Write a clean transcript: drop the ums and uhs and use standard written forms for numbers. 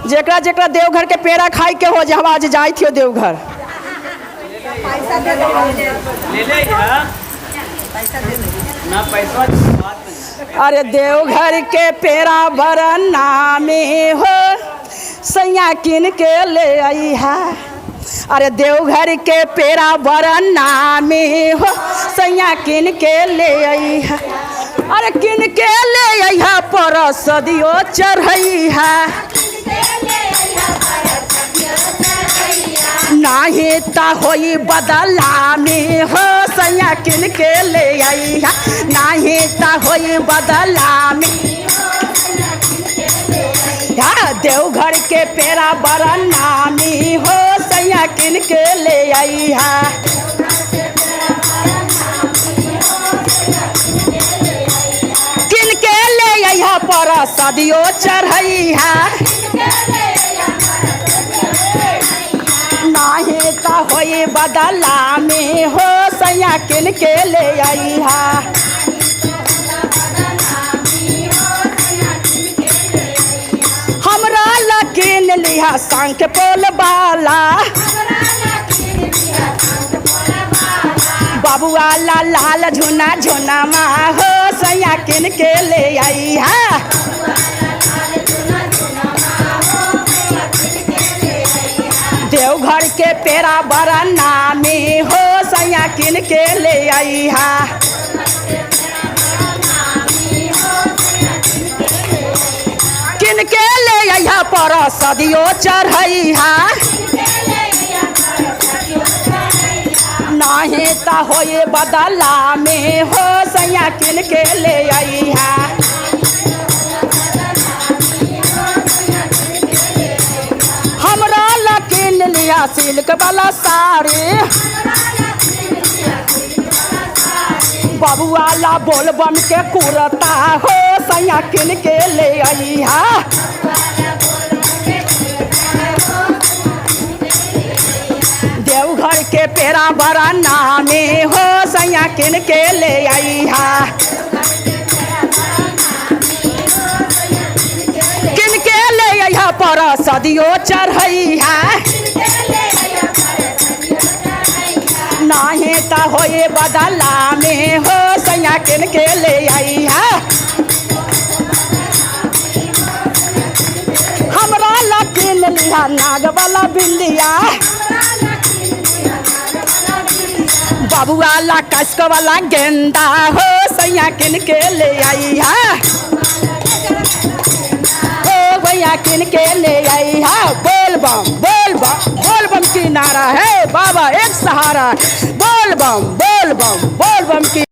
जेकरा जेकरा देवघर के पेड़ा खाई के हो जा आज जाई थियो देवघर। पैसा दे दे ले ले ना पैसा। अरे देवघर के पेड़ा बरना में हो सैया किन के ले आई है। अरे देवघर के पेड़ा बरना में हो सैया किन के ले आई है। अरे किन के ले आई है पर सदियो चढ़ई है। नाही ता होई बदला में हो सैया किन के ले आई है। नाही ता होई बदला में देवघर के पेड़ा बरना में हो सैया किन के ले आई है। किन के ले आई है पर सदियो चढ़ई है। नाही ता होई बदला में हो सैया किन के ले आई है। हमरा लकिन लिहा शंख पोल बाला बाबुआ ला लाल झुना झुना मा हो सैया किन के ले आई है। देवघर के पेड़ा बरना में हो सैया किन के ले आई है। किन के ले आई है पर सदियो चढ़ई है। नाही ता होए बदला में हो सैया किन के ले आई है। हमरा लकिन लिया सिल्क वाला साड़ी बाबुआ ला बोल बम के कुरता हो सैया किन के ले आई है। देवघर के पेड़ा बरना में हो सैया किन के ले आई है। किन के ले आई है पर सदियो चढ़ई है। नाही ता होए बदला में हो सैया किन के ले आई है। हमरा लकिन लिहा नाग वाला बिंदिया बाबुआ ला कसक वाला गेंदा हो सैया किन के ले आई है। ओ भैया किन के ले आई है। बोल बम बोल बम बोल बम की नारा है बाबा एक सहारा। बोल बम बोल बम बोल बम की